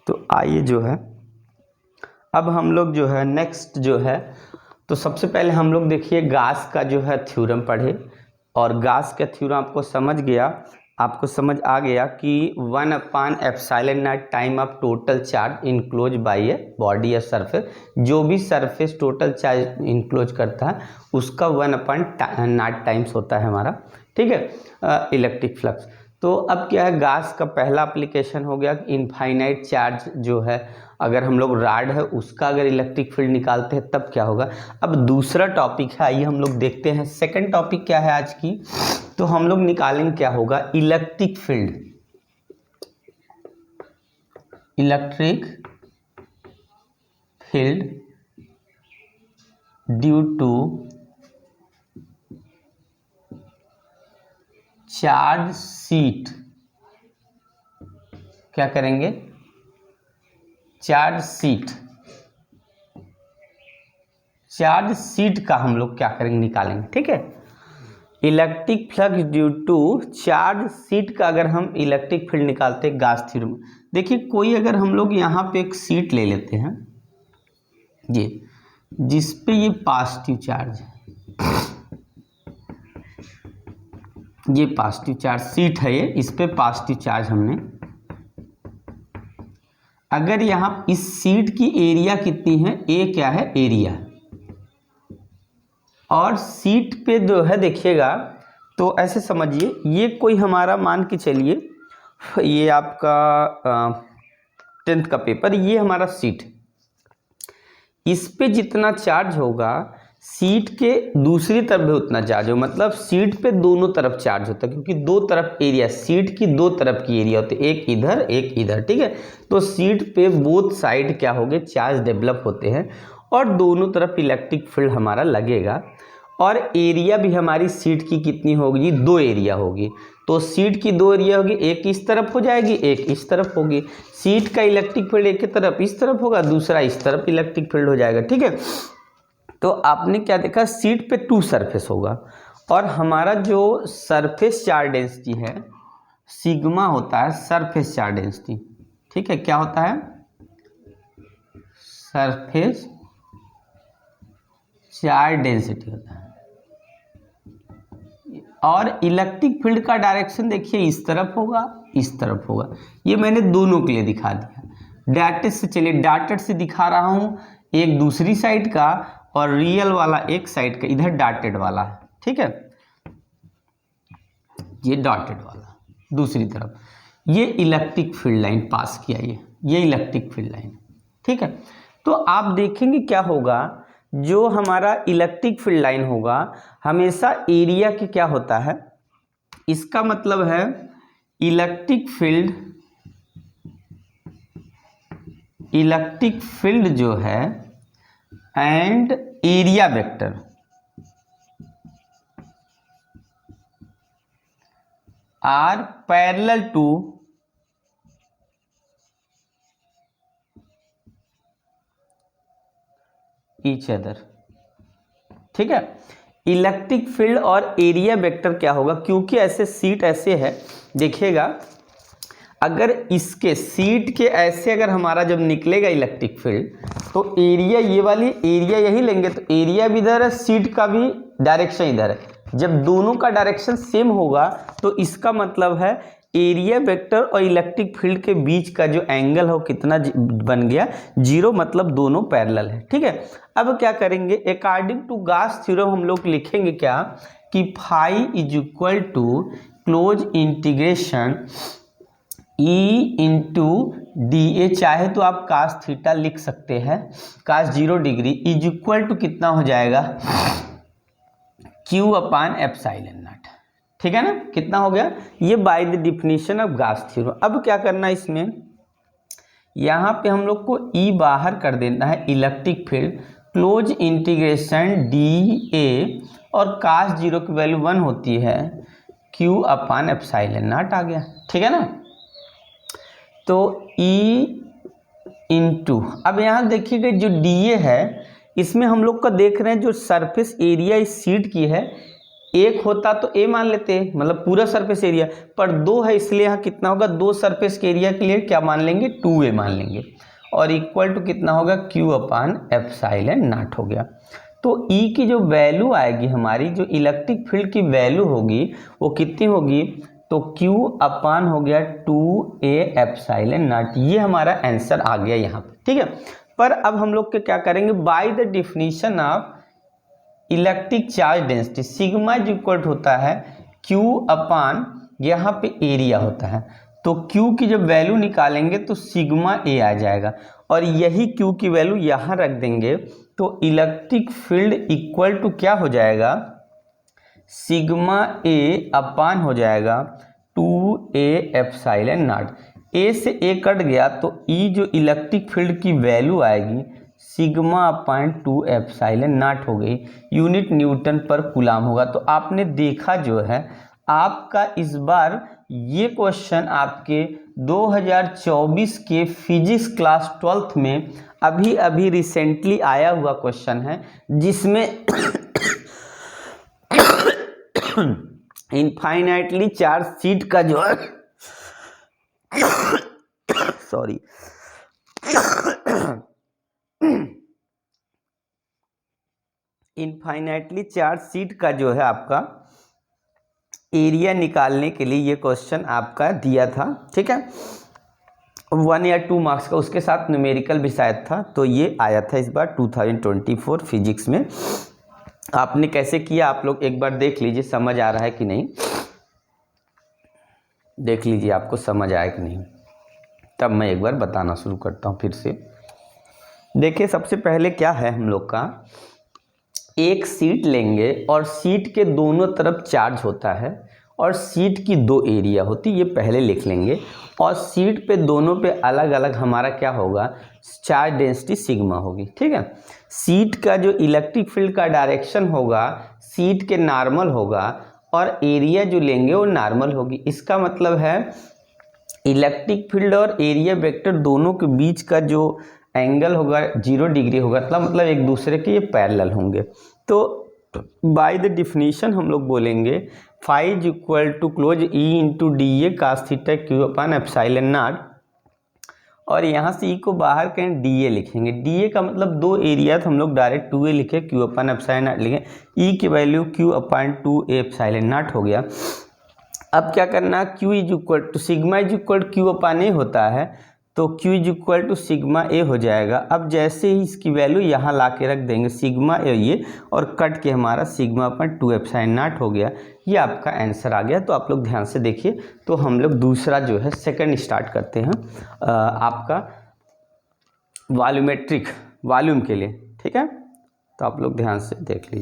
तो आइए जो है अब हम लोग जो है नेक्स्ट जो है, तो सबसे पहले हम लोग देखिए गास का जो है थ्योरम पढ़े, और गास का थ्योरम आपको समझ आ गया कि 1/ε0 time of total charge enclose by a body या सरफेस, जो भी सरफेस टोटल चार्ज इनक्लोज करता है उसका 1/0 टाइम्स होता है हमारा, ठीक है, इलेक्ट्रिक फ्लक्स। तो अब क्या है, गास का पहला एप्लीकेशन हो गया कि इनफाइनाइट चार्ज जो है, अगर हम लोग रॉड है उसका अगर इलेक्ट्रिक फील्ड निकालते हैं तब क्या होगा। अब दूसरा टॉपिक है, आइए हम लोग देखते हैं सेकंड टॉपिक क्या है आज की। तो हम लोग निकालेंगे क्या होगा, electric field due to charge sheet. क्या करेंगे, चार्ज शीट का हम लोग क्या करेंगे, निकालेंगे, ठीक है। Electric flux due to charge sheet का अगर हम इलेक्ट्रिक फील्ड निकालते हैं गास थ्योरम, देखिए कोई अगर हम लोग यहाँ पे एक शीट ले लेते हैं, ये जिस पे ये पॉजिटिव चार्ज है, ये पॉजिटिव चार्ज शीट है, ये इस पे पॉजिटिव चार्ज हमने, अगर यहाँ इस शीट की एरिया कितनी है, ए क्या है, एरिया, और शीट पे जो है देखिएगा, तो ऐसे समझिए ये कोई हमारा मान के चलिए, ये आपका 10th का पेपर, ये हमारा शीट, इस पे जितना चार्ज होगा शीट के दूसरी तरफ भी उतना चार्ज हो, मतलब शीट पे दोनों तरफ चार्ज होता है, क्योंकि दो तरफ एरिया, शीट की दो तरफ की एरिया होती है, एक इधर एक इधर, ठीक है। तो शीट पे बोथ साइड क्या हो गए, चार्ज डेवलप होते हैं, और दोनों तरफ इलेक्ट्रिक फील्ड हमारा लगेगा, और एरिया भी हमारी शीट की कितनी होगी, दो एरिया होगी। तो शीट की दो एरिया होगी, एक इस तरफ हो जाएगी, एक इस तरफ होगी। शीट का इलेक्ट्रिक फील्ड एक तरफ इस तरफ होगा, दूसरा इस तरफ इलेक्ट्रिक फील्ड हो जाएगा, ठीक है। तो आपने क्या देखा, शीट पे 2 सरफेस होगा, और हमारा जो सरफेस चार्ज डेंसिटी है सिग्मा होता है, सरफेस चार्ज डेंसिटी, ठीक है। क्या होता है, सरफेस चार्ज डेंसिटी होता है। और इलेक्ट्रिक फील्ड का डायरेक्शन देखिए इस तरफ होगा, इस तरफ होगा, ये मैंने दोनों के लिए दिखा दिया। डॉटेड से, चलिए डॉटेड से दिखा रहा हूँ, एक दूसरी साइड का और रियल वाला एक साइड का, इधर डॉटेड वाला है, ठीक है, ये डॉटेड वाला दूसरी तरफ, ये इलेक्ट्रिक फील्ड लाइन पास किया, ये इलेक्ट्रिक फील्ड लाइन, ठीक है। तो आप देखेंगे क्या होगा, जो हमारा इलेक्ट्रिक फील्ड लाइन होगा हमेशा एरिया के क्या होता है, इसका मतलब है इलेक्ट्रिक फील्ड जो है and area vector are parallel to each other, ठीक है। इलेक्ट्रिक फील्ड और एरिया वेक्टर क्या होगा, क्योंकि ऐसे शीट ऐसे है, देखिएगा अगर इसके शीट के ऐसे अगर हमारा जब निकलेगा इलेक्ट्रिक फील्ड, तो एरिया ये वाली एरिया यही लेंगे, तो एरिया भी इधर है, शीट का भी डायरेक्शन इधर है। जब दोनों का डायरेक्शन सेम होगा तो इसका मतलब है एरिया वेक्टर और इलेक्ट्रिक फील्ड के बीच का जो एंगल हो कितना बन गया, 0, मतलब दोनों पैरेलल है, ठीक है। अब क्या करेंगे, अकॉर्डिंग टू गास थ्योरम हम लोग लिखेंगे क्या, कि phi is equal to close integration E into d a, चाहे तो आप कास थीटा लिख सकते हैं, cos 0 degree is equal to कितना हो जाएगा, Q/ε0, ठीक है ना, कितना हो गया, ये बाय द डिफिनीशन ऑफ गास थ्योरम। अब क्या करना है इसमें, यहाँ पे हम लोग को E बाहर कर देना है, electric field close integration D A, और कास 0 की वैल्यू 1 होती है, Q/ε0 आ गया, ठीक है ना। तो E इंटू, अब यहाँ देखिएगा जो डी ए है, इसमें हम लोग का देख रहे हैं जो सरफेस एरिया इस शीट की है, एक होता तो ए मान लेते, मतलब पूरा सरफेस एरिया, पर 2 है इसलिए यहाँ कितना होगा, 2 सरफेस के एरिया के लिए क्या मान लेंगे, 2a मान लेंगे, और इक्वल टू कितना होगा, Q/ε0 हो गया। तो E की जो वैल्यू आएगी हमारी, जो इलेक्ट्रिक फील्ड की वैल्यू होगी वो कितनी होगी, तो Q/ हो गया 2a/ε0। ये हमारा आंसर आ गया यहाँ पे, ठीक है। पर अब हम लोग क्या करेंगे, by the definition of electric charge density, sigma is equal होता है Q/ यहाँ पे एरिया होता है, तो Q की जब वैल्यू निकालेंगे तो सिग्मा ए आ जाएगा, और यही Q की वैल्यू यहाँ रख देंगे तो इलेक्ट्रिक फील्ड इक्वल टू क्या हो जाएगा, सिग्मा ए अपान हो जाएगा 2a/ε0। ए से ए कट गया तो ई जो इलेक्ट्रिक फील्ड की वैल्यू आएगी σ/2ε0 हो गई, यूनिट न्यूटन पर कूलाम होगा। तो आपने देखा जो है आपका इस बार ये क्वेश्चन आपके 2024 के फिजिक्स क्लास 12th में अभी अभी रिसेंटली आया हुआ क्वेश्चन है, जिसमें इनफाइनाइटली चार्ज शीट का जो है सॉरी इनफाइनाइटली चार्ज शीट का जो है आपका एरिया निकालने के लिए ये क्वेश्चन आपका दिया था, ठीक है, 1 या 2 मार्क्स का, उसके साथ न्यूमेरिकल भी शायद था। तो ये आया था इस बार 2024 फिजिक्स में। आपने कैसे किया आप लोग एक बार देख लीजिए, समझ आ रहा है कि नहीं, देख लीजिए आपको समझ आया कि नहीं, तब मैं एक बार बताना शुरू करता हूँ फिर से। देखिए सबसे पहले क्या है, हम लोग का एक शीट लेंगे और शीट के दोनों तरफ चार्ज होता है और शीट की 2 एरिया होती, ये पहले लिख लेंगे, और शीट पे दोनों पे अलग अलग हमारा क्या होगा, चार्ज डेंसिटी सिग्मा होगी, ठीक है। शीट का जो इलेक्ट्रिक फील्ड का डायरेक्शन होगा शीट के नॉर्मल होगा, और एरिया जो लेंगे वो नॉर्मल होगी। इसका मतलब है इलेक्ट्रिक फील्ड और एरिया वेक्टर दोनों के बीच का जो एंगल होगा 0 डिग्री होगा, मतलब एक दूसरे के ये पैरेलल होंगे। तो बाय द डिफिनीशन हम लोग बोलेंगे phi is equal to close E into DA cos थीटा Q/ε0, और यहाँ से E को बाहर करें DA लिखेंगे। DA का मतलब 2 एरिया, तो हम लोग डायरेक्ट 2a लिखे, Q/ε0 लिखें, E की वैल्यू Q/2a/ε0 हो गया। अब क्या करना, Q is equal to sigma is equal Q/A होता है, तो Q is equal to sigma A हो जाएगा। अब जैसे ही इसकी वैल्यू यहाँ ला के रख देंगे सिग्मा ए, ये और कट के हमारा σ/2ε0 हो गया। ये आपका आंसर आ गया। तो आप लोग ध्यान से देखिए। तो हम लोग दूसरा जो है सेकंड स्टार्ट करते हैं आपका वॉल्यूमेट्रिक वॉल्यूम के लिए, ठीक है। तो आप लोग ध्यान से देख लीजिए।